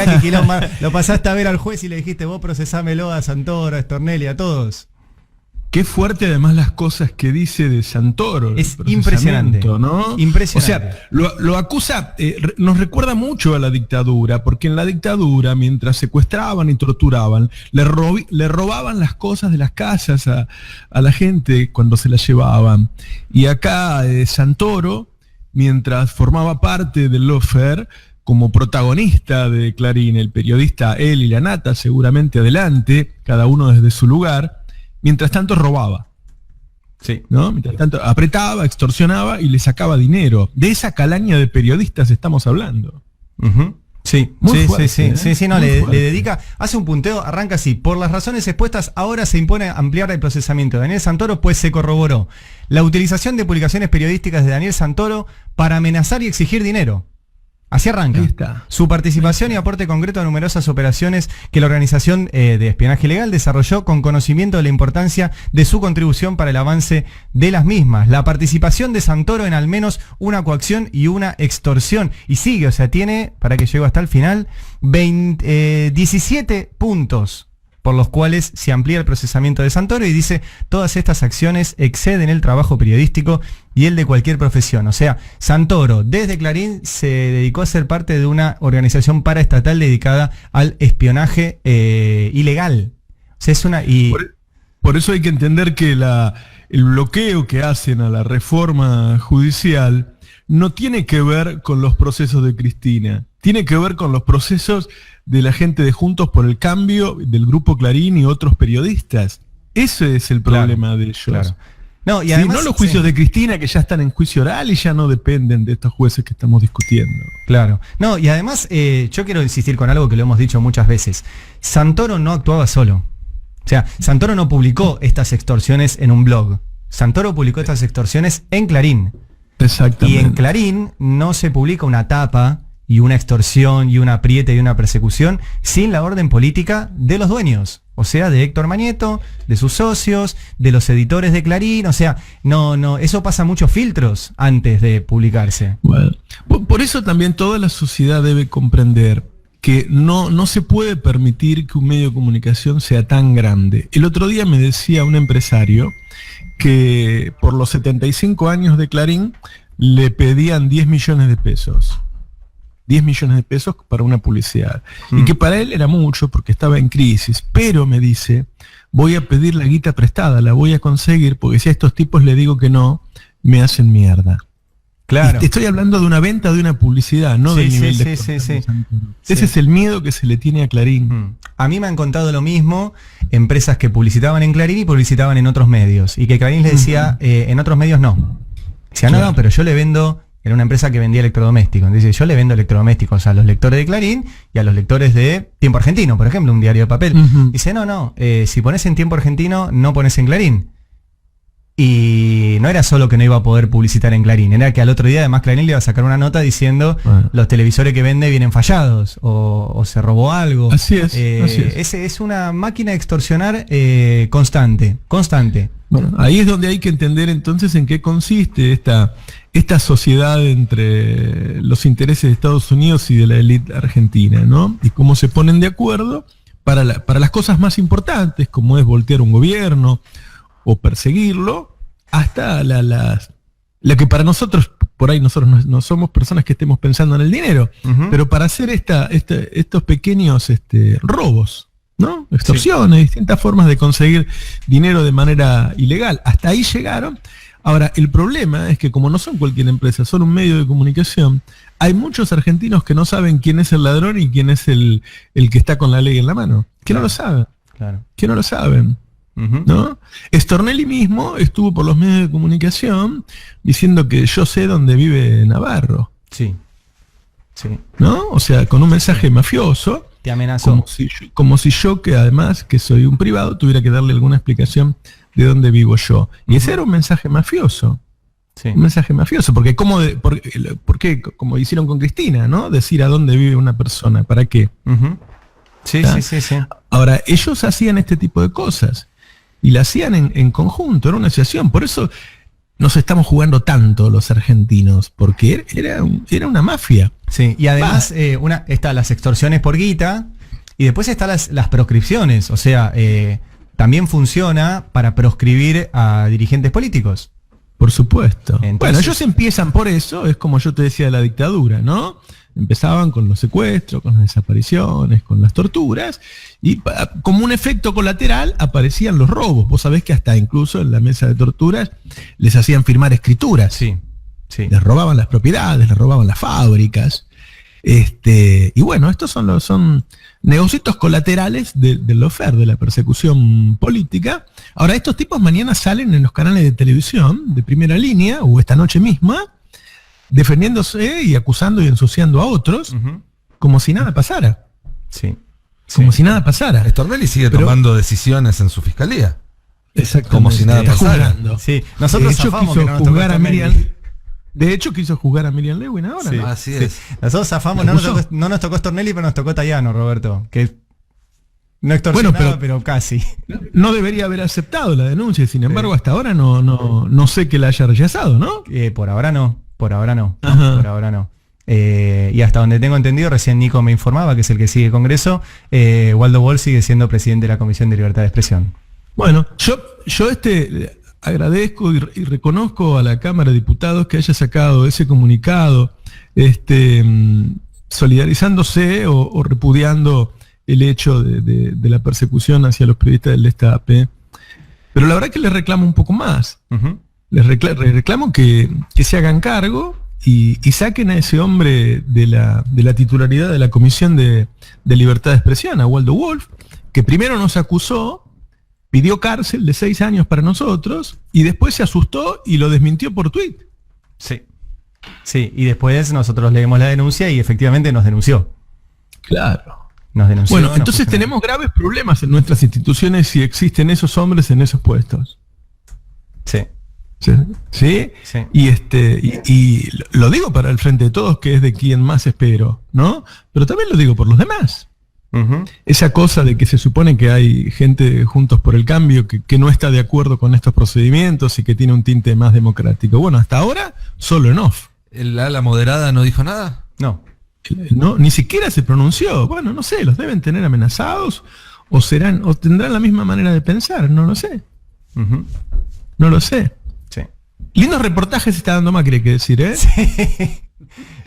que quilombo, lo pasaste a ver al juez y le dijiste, vos procesámelo a Santoro, a Stornelli, a todos. Qué fuerte además las cosas que dice de Santoro. Es impresionante, ¿no? Impresionante. O sea, lo acusa, nos recuerda mucho a la dictadura, porque en la dictadura, mientras secuestraban y torturaban, le robaban las cosas de las casas a la gente cuando se las llevaban. Y acá Santoro, mientras formaba parte del lawfare, como protagonista de Clarín, el periodista, él y la nata, seguramente adelante, cada uno desde su lugar, mientras tanto robaba. Sí. ¿No? Mientras tanto apretaba, extorsionaba y le sacaba dinero. De esa calaña de periodistas estamos hablando. Uh-huh. Sí, muy sí, fuerte, sí, no, le dedica, hace un punteo, arranca así: por las razones expuestas, ahora se impone ampliar el procesamiento de Daniel Santoro, pues se corroboró la utilización de publicaciones periodísticas de Daniel Santoro para amenazar y exigir dinero. Así arranca. Ahí está. Su participación y aporte concreto a numerosas operaciones que la organización de espionaje ilegal desarrolló con conocimiento de la importancia de su contribución para el avance de las mismas. La participación de Santoro en al menos una coacción y una extorsión. Y sigue, o sea, tiene, para que llegue hasta el final, 17 puntos por los cuales se amplía el procesamiento de Santoro, y dice: todas estas acciones exceden el trabajo periodístico y el de cualquier profesión. O sea, Santoro, desde Clarín, se dedicó a ser parte de una organización paraestatal dedicada al espionaje ilegal. O sea, es una... Por eso hay que entender que el bloqueo que hacen a la reforma judicial no tiene que ver con los procesos de Cristina, tiene que ver con los procesos de la gente de Juntos por el Cambio, del Grupo Clarín y otros periodistas. Ese es el problema de ellos. Claro. No, y además, no los juicios de Cristina, que ya están en juicio oral y ya no dependen de estos jueces que estamos discutiendo. Claro. No, y además yo quiero insistir con algo que lo hemos dicho muchas veces. Santoro no actuaba solo. O sea, Santoro no publicó estas extorsiones en un blog. Santoro publicó estas extorsiones en Clarín. Exactamente. Y en Clarín no se publica una tapa y una extorsión y un apriete y una persecución sin la orden política de los dueños. O sea, de Héctor Mañeto, de sus socios, de los editores de Clarín. O sea, no, eso pasa muchos filtros antes de publicarse. Bueno, por eso también toda la sociedad debe comprender que no se puede permitir que un medio de comunicación sea tan grande. El otro día me decía un empresario que por los 75 años de Clarín le pedían 10 millones de pesos. 10 millones de pesos para una publicidad. Y que para él era mucho porque estaba en crisis. Pero me dice, voy a pedir la guita prestada, la voy a conseguir, porque si a estos tipos le digo que no, me hacen mierda. Claro. Y estoy hablando de una venta de una publicidad, no del nivel de... Ese es el miedo que se le tiene a Clarín. A mí me han contado lo mismo empresas que publicitaban en Clarín y publicitaban en otros medios. Y que Clarín les decía, en otros medios no. Decía, no, pero yo le vendo... Era una empresa que vendía electrodomésticos. Entonces yo le vendo electrodomésticos a los lectores de Clarín y a los lectores de Tiempo Argentino, por ejemplo, un diario de papel. Dice, no, si pones en Tiempo Argentino, no pones en Clarín. Y no era solo que no iba a poder publicitar en Clarín, era que al otro día además Clarín le iba a sacar una nota diciendo los televisores que vende vienen fallados o se robó algo. Así es. Es una máquina de extorsionar constante. Bueno, ahí es donde hay que entender entonces en qué consiste esta sociedad entre los intereses de Estados Unidos y de la élite argentina, ¿no? Y cómo se ponen de acuerdo para las cosas más importantes, como es voltear un gobierno o perseguirlo, hasta la que para nosotros, por ahí nosotros no somos personas que estemos pensando en el dinero, pero para hacer estos pequeños robos, ¿no? Extorsiones, distintas formas de conseguir dinero de manera ilegal. Hasta ahí llegaron. Ahora, el problema es que como no son cualquier empresa, son un medio de comunicación, hay muchos argentinos que no saben quién es el ladrón y quién es el que está con la ley en la mano. Que no lo saben. Claro. Que no lo saben. ¿No? Stornelli mismo estuvo por los medios de comunicación diciendo que yo sé dónde vive Navarro. Sí. ¿No? O sea, con un mensaje mafioso. Te amenazó. Como si yo, que además que soy un privado, tuviera que darle alguna explicación de dónde vivo yo. Y ese era un mensaje mafioso. Sí. Un mensaje mafioso. Porque ¿por qué? Como hicieron con Cristina, ¿no? Decir a dónde vive una persona. ¿Para qué? Sí. Ahora, ellos hacían este tipo de cosas. Y la hacían en conjunto, era una asociación. Por eso nos estamos jugando tanto los argentinos? Porque era una mafia. Sí, y además están las extorsiones por guita y después están las proscripciones. O sea, también funciona para proscribir a dirigentes políticos. Por supuesto. Entonces, bueno, ellos empiezan por eso, es como yo te decía de la dictadura, ¿no? Empezaban con los secuestros, con las desapariciones, con las torturas, y como un efecto colateral aparecían los robos. Vos sabés que hasta incluso en la mesa de torturas les hacían firmar escrituras. Sí, sí. Les robaban las propiedades, les robaban las fábricas. Y bueno, estos son negocios colaterales del lawfare, de la persecución política. Ahora, estos tipos mañana salen en los canales de televisión de primera línea, o esta noche misma, defendiéndose y acusando y ensuciando a otros, como si nada pasara. Sí. Como si nada pasara. Stornelli sigue tomando decisiones en su fiscalía. Exactamente. Como si nada pasara. Sí. Nosotros zafamos que no nos tocó Stornelli. De hecho, quiso juzgar a Miriam Lewin ahora. Sí, ¿no? Así es. Nosotros zafamos, no nos tocó Stornelli, pero nos tocó Tayano, Roberto. Que no extorsionaba, pero casi. No debería haber aceptado la denuncia, sin embargo, hasta ahora no sé que la haya rechazado, ¿no? Por ahora no. Ajá. Por ahora no. Y hasta donde tengo entendido, recién Nico me informaba, que es el que sigue el Congreso, Waldo Boll sigue siendo presidente de la Comisión de Libertad de Expresión. Bueno, yo agradezco y reconozco a la Cámara de Diputados que haya sacado ese comunicado, solidarizándose o repudiando el hecho de la persecución hacia los periodistas del Destape. Pero la verdad que les reclamo un poco más. Les reclamo que se hagan cargo y saquen a ese hombre de la titularidad de la Comisión de Libertad de Expresión, a Waldo Wolf, que primero nos acusó, pidió cárcel de 6 años para nosotros y después se asustó y lo desmintió por tuit. Sí. Sí, y después nosotros leemos la denuncia y efectivamente nos denunció. Claro. Nos denunció. Bueno, entonces tenemos graves problemas en nuestras instituciones si existen esos hombres en esos puestos. Sí. ¿Sí? Sí. Y lo digo para el Frente de Todos, que es de quien más espero, ¿no? Pero también lo digo por los demás. Esa cosa de que se supone que hay gente Juntos por el Cambio que no está de acuerdo con estos procedimientos y que tiene un tinte más democrático. Bueno, hasta ahora solo en off. ¿El ala moderada no dijo nada? No. No, ni siquiera se pronunció. Bueno, no sé, los deben tener amenazados o tendrán la misma manera de pensar, no lo sé. No lo sé. Sí. Lindos reportajes está dando Macri, hay que decir, ¿eh?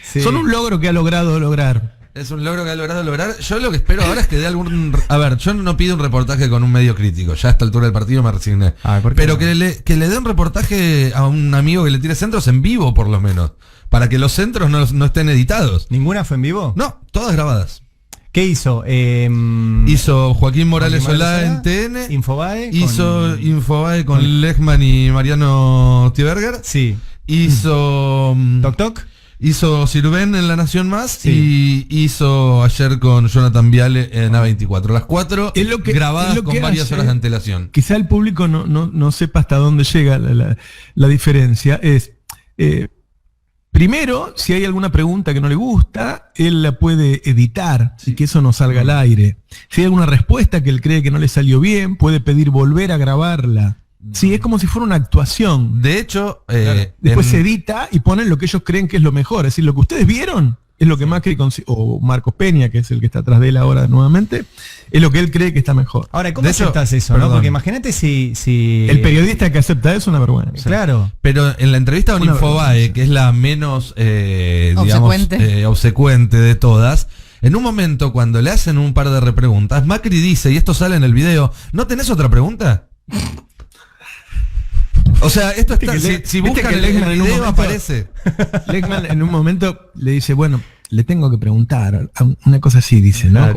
Sí. Son un logro que ha logrado lograr. Es un logro que ha logrado lograr. Yo lo que espero ahora es que dé algún... A ver, yo no pido un reportaje con un medio crítico. Ya a esta altura del partido me resigné. Pero no? que le dé un reportaje a un amigo que le tire centros en vivo, por lo menos. Para que los centros no estén editados. ¿Ninguna fue en vivo? No, todas grabadas. ¿Qué hizo? Hizo Joaquín Morales Solá en TN. Infobae. Hizo Infobae con Lechman y Mariano Tieberger. Sí. Hizo... Toc Toc. Hizo Sirven en La Nación Más y hizo ayer con Jonathan Viale en A24. Las 4 grabadas con varias horas de antelación. Quizá el público no sepa hasta dónde llega la diferencia. Primero, si hay alguna pregunta que no le gusta, él la puede editar y que eso no salga al aire. Si hay alguna respuesta que él cree que no le salió bien, puede pedir volver a grabarla. Sí, es como si fuera una actuación. De hecho, después se edita y ponen lo que ellos creen que es lo mejor. Es decir, lo que ustedes vieron es lo que Macri o Marcos Peña, que es el que está atrás de él ahora nuevamente, es lo que él cree que está mejor. Ahora, ¿cómo aceptas eso? ¿No? Porque imagínate si... El periodista que acepta eso es una vergüenza. Claro. Pero en la entrevista con Infobae, que es la menos, obsecuente de todas, en un momento cuando le hacen un par de repreguntas, Macri dice, y esto sale en el video, ¿no tenés otra pregunta? O sea, esto está... Si buscan el video aparece. Lechman en un momento le dice, bueno, le tengo que preguntar. Una cosa así dice, ¿no?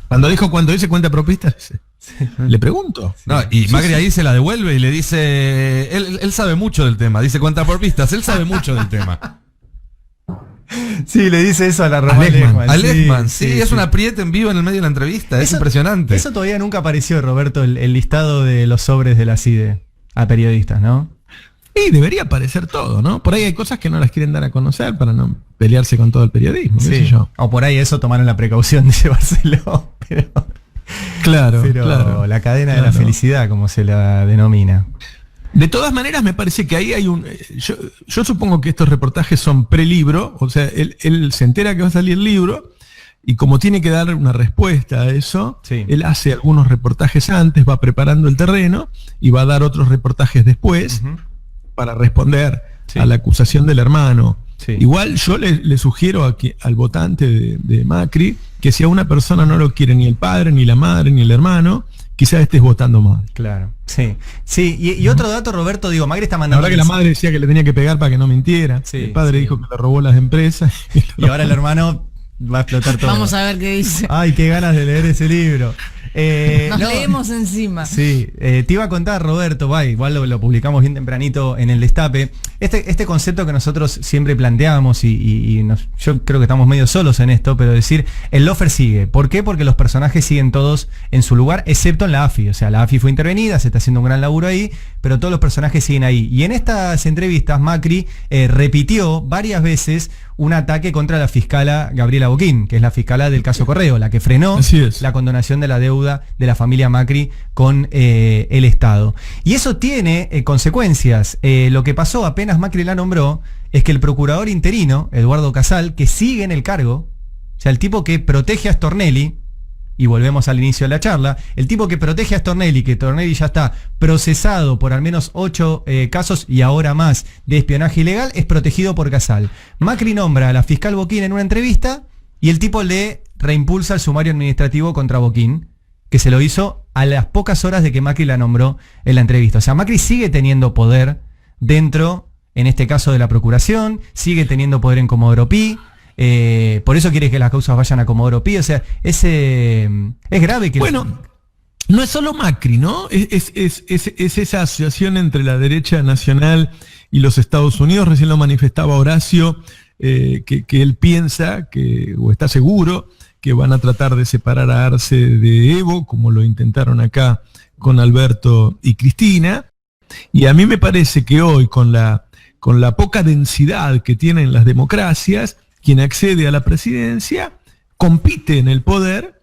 Cuando dice cuenta propista, dice, le pregunto. No, y Macri ahí se la devuelve y le dice, él sabe mucho del tema. Dice cuenta por pistas, él sabe mucho del tema. Sí, le dice eso a la Román Lechman. A Lechman, sí, es un apriete en vivo en el medio de la entrevista. Es impresionante. Eso todavía nunca apareció, Roberto, el listado de los sobres de la CIDE a periodistas, ¿no? Y debería aparecer todo, ¿no? Por ahí hay cosas que no las quieren dar a conocer para no pelearse con todo el periodismo, qué sé yo. O por ahí eso tomaron la precaución de llevárselo, pero claro, la cadena de la felicidad, como se la denomina. De todas maneras, me parece que ahí hay un... Yo supongo que estos reportajes son prelibro, o sea, él se entera que va a salir el libro, y como tiene que dar una respuesta a eso, sí, él hace algunos reportajes antes, va preparando el terreno, y va a dar otros reportajes después, para responder a la acusación del hermano. Sí. Igual yo le sugiero al votante de Macri, que si a una persona no lo quiere ni el padre, ni la madre, ni el hermano, quizás estés votando mal. Claro, sí. Sí, y otro dato, Roberto, digo, Macri está mandando... La verdad que la madre decía que le tenía que pegar para que no mintiera. Sí, el padre dijo que le robó las empresas. Y ahora el hermano va a explotar todo. Vamos a ver qué dice. Ay, qué ganas de leer ese libro. Nos leemos encima. Sí, te iba a contar, Roberto, igual lo publicamos bien tempranito en el Destape. Este concepto que nosotros siempre planteamos yo creo que estamos medio solos en esto, pero decir, el lofer sigue. ¿Por qué? Porque los personajes siguen todos en su lugar, excepto en la AFI. O sea, la AFI fue intervenida, se está haciendo un gran laburo ahí, pero todos los personajes siguen ahí. Y en estas entrevistas, Macri repitió varias veces un ataque contra la fiscala Gabriela Boquín, que es la fiscala del caso Correo, la que frenó la condonación de la deuda de la familia Macri con el Estado. Y eso tiene consecuencias. Lo que pasó apenas Macri la nombró es que el procurador interino, Eduardo Casal, que sigue en el cargo, o sea, el tipo que protege a Stornelli, y volvemos al inicio de la charla, el tipo que protege a Stornelli, que Stornelli ya está procesado por al menos 8 casos y ahora más de espionaje ilegal, es protegido por Casal. Macri nombra a la fiscal Boquín en una entrevista y el tipo le reimpulsa el sumario administrativo contra Boquín, que se lo hizo a las pocas horas de que Macri la nombró en la entrevista. O sea, Macri sigue teniendo poder dentro, en este caso, de la Procuración, sigue teniendo poder en Comodoro Pi. Por eso quiere que las causas vayan a Comodoro Pi. O sea, es grave que... Bueno, no es solo Macri, ¿no? Es esa asociación entre la derecha nacional y los Estados Unidos. Recién lo manifestaba Horacio, que él piensa o está seguro que van a tratar de separar a Arce de Evo, como lo intentaron acá con Alberto y Cristina. Y a mí me parece que hoy, con la poca densidad que tienen las democracias, quien accede a la presidencia compite en el poder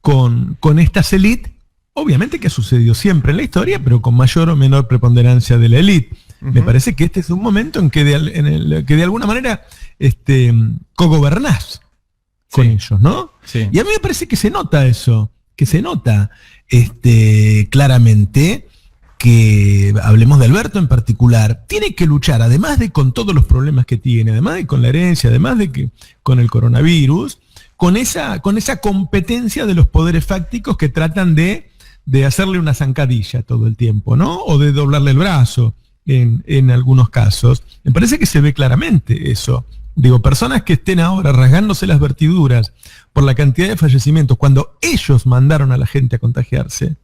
con estas élites, obviamente que ha sucedido siempre en la historia, pero con mayor o menor preponderancia de la élite. Me parece que este es un momento en que de alguna manera cogobernás con ellos, ¿no? Sí. Y a mí me parece que se nota eso, que se nota claramente que, hablemos de Alberto en particular, tiene que luchar, además de con todos los problemas que tiene, además de con la herencia, además de que con el coronavirus, con esa competencia de los poderes fácticos que tratan de hacerle una zancadilla todo el tiempo, ¿no? O de doblarle el brazo en algunos casos. Me parece que se ve claramente eso. Digo, personas que estén ahora rasgándose las vestiduras por la cantidad de fallecimientos cuando ellos mandaron a la gente a contagiarse.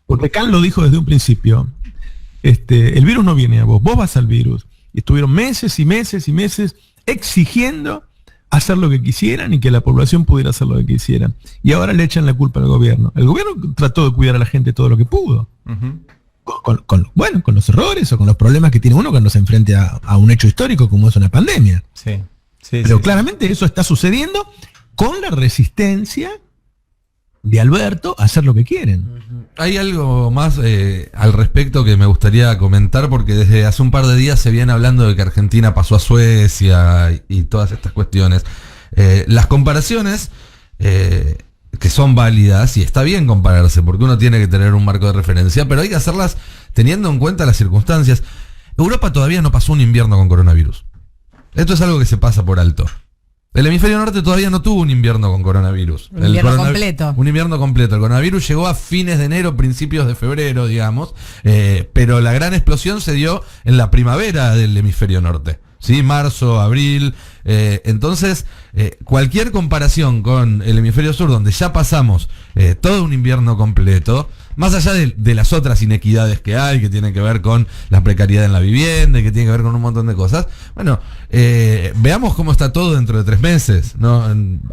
Porque Kant lo dijo desde un principio. El virus no viene a vos vas al virus. Y estuvieron meses y meses y meses exigiendo hacer lo que quisieran y que la población pudiera hacer lo que quisieran. Y ahora le echan la culpa al gobierno. El gobierno trató de cuidar a la gente todo lo que pudo. Con los errores o con los problemas que tiene uno cuando se enfrenta a un hecho histórico como es una pandemia. Pero claramente eso está sucediendo con la resistencia de Alberto a hacer lo que quieren. Hay algo más al respecto que me gustaría comentar, porque desde hace un par de días se viene hablando de que Argentina pasó a Suecia y todas estas cuestiones. Las comparaciones que son válidas, y está bien compararse, porque uno tiene que tener un marco de referencia, pero hay que hacerlas teniendo en cuenta las circunstancias. Europa todavía no pasó un invierno con coronavirus. Esto es algo que se pasa por alto. El hemisferio norte todavía no tuvo un invierno con coronavirus. Un invierno completo. Un invierno completo. El coronavirus llegó a fines de enero, principios de febrero, digamos, pero la gran explosión se dio en la primavera del hemisferio norte. ¿Sí? Marzo, abril. Entonces, cualquier comparación con el hemisferio sur, donde ya pasamos todo un invierno completo, más allá de las otras inequidades que hay, que tienen que ver con la precariedad en la vivienda y que tienen que ver con un montón de cosas, bueno, veamos cómo está todo dentro de 3 meses, ¿no?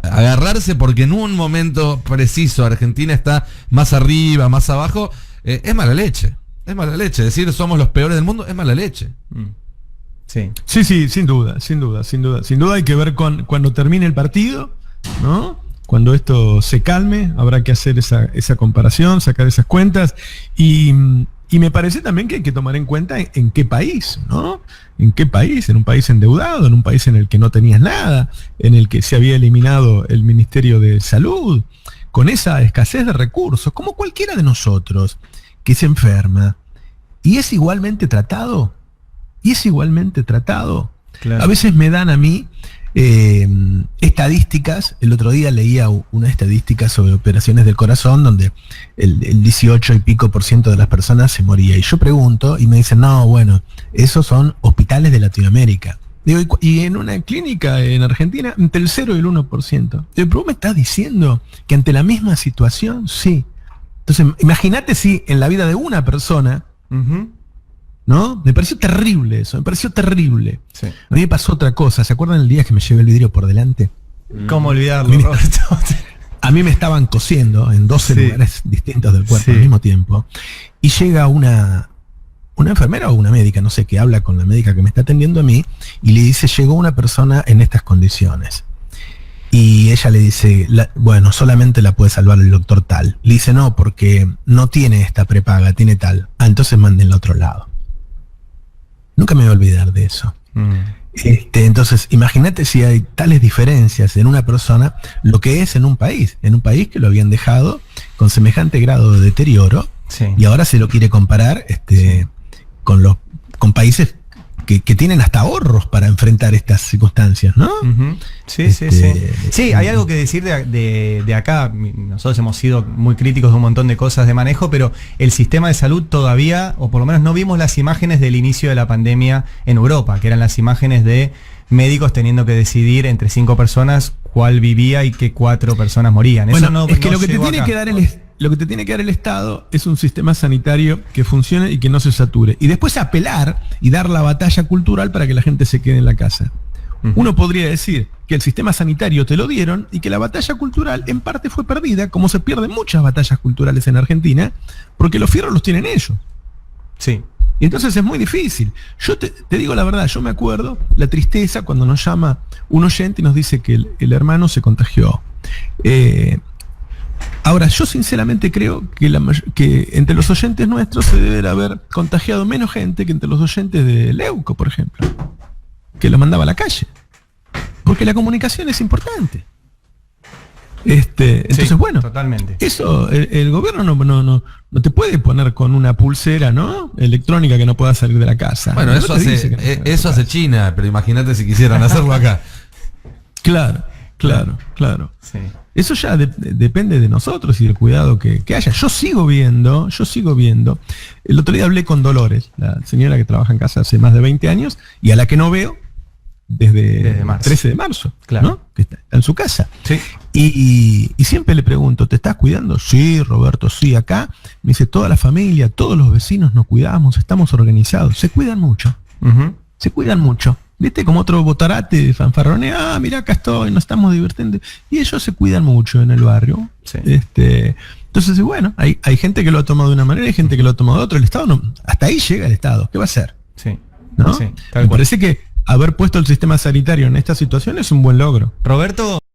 Agarrarse porque en un momento preciso Argentina está más arriba, más abajo, es mala leche. Es mala leche. Decir somos los peores del mundo es mala leche. Sí, sin duda. Sin duda hay que ver cuando termine el partido, ¿no? Cuando esto se calme, habrá que hacer esa comparación, sacar esas cuentas. Y Y me parece también que hay que tomar en cuenta en qué país, ¿no? ¿En qué país? En un país endeudado, en un país en el que no tenías nada, en el que se había eliminado el Ministerio de Salud, con esa escasez de recursos, como cualquiera de nosotros que se enferma y es igualmente tratado. Claro. A veces me dan a mí estadísticas. El otro día leía una estadística sobre operaciones del corazón donde el 18 y pico % de las personas se moría. Y yo pregunto y me dicen, no, bueno, esos son hospitales de Latinoamérica. Digo, y en una clínica en Argentina, entre el 0 y el 1%. Digo, pero vos me estás diciendo que ante la misma situación, sí. Entonces, imagínate si en la vida de una persona, ¿no? Me pareció terrible eso, me pareció terrible. Sí. A mí me pasó otra cosa. ¿Se acuerdan el día que me llevé el vidrio por delante? ¿Cómo olvidarlo, Roberto? A mí me estaban cosiendo en 12 lugares distintos del cuerpo al mismo tiempo. Y llega una enfermera o una médica, no sé, que habla con la médica que me está atendiendo a mí y le dice, llegó una persona en estas condiciones. Y ella le dice, bueno, solamente la puede salvar el doctor tal. Le dice, no, porque no tiene esta prepaga, tiene tal. Ah, entonces mándenla a otro lado. Nunca me voy a olvidar de eso. Entonces, imagínate si hay tales diferencias en una persona, lo que es en un país que lo habían dejado con semejante grado de deterioro, y ahora se lo quiere comparar con países que tienen hasta ahorros para enfrentar estas circunstancias, ¿no? Sí, hay algo que decir de acá. Nosotros hemos sido muy críticos de un montón de cosas de manejo, pero el sistema de salud todavía, o por lo menos no vimos las imágenes del inicio de la pandemia en Europa, que eran las imágenes de médicos teniendo que decidir entre 5 personas cuál vivía y qué 4 personas morían. Bueno, eso no, es que no lo que te tiene que dar lo que te tiene que dar el Estado es un sistema sanitario que funcione y que no se sature. Y después apelar y dar la batalla cultural para que la gente se quede en la casa. Uno podría decir que el sistema sanitario te lo dieron y que la batalla cultural en parte fue perdida, como se pierden muchas batallas culturales en Argentina, porque los fierros los tienen ellos. Sí. Y entonces es muy difícil. Yo te digo la verdad, yo me acuerdo la tristeza cuando nos llama un oyente y nos dice que el hermano se contagió. Ahora, yo sinceramente creo que entre los oyentes nuestros se debe haber contagiado menos gente que entre los oyentes de Leuco, por ejemplo, que lo mandaba a la calle. Porque la comunicación es importante. Entonces, bueno, totalmente. Eso, el gobierno no te puede poner con una pulsera, ¿no?, electrónica que no pueda salir de la casa. Bueno, eso hace China, pero imagínate si quisieran hacerlo acá. Claro. Sí. Eso ya depende de nosotros y del cuidado que haya. Yo sigo viendo. El otro día hablé con Dolores, la señora que trabaja en casa hace más de 20 años y a la que no veo desde el 13 de marzo, claro, ¿no?, que está en su casa. Sí. Y siempre le pregunto, ¿te estás cuidando? Sí, Roberto, sí, acá. Me dice, toda la familia, todos los vecinos nos cuidamos, estamos organizados. Se cuidan mucho. Se cuidan mucho. ¿Viste? Como otro botarate fanfarronea, mirá, acá estoy, nos estamos divirtiendo. Y ellos se cuidan mucho en el barrio. Sí. Entonces, bueno, hay gente que lo ha tomado de una manera y hay gente que lo ha tomado de otra. El Estado no, hasta ahí llega el Estado. ¿Qué va a hacer? Sí. ¿No? Sí, Me parece que haber puesto el sistema sanitario en esta situación es un buen logro. Roberto.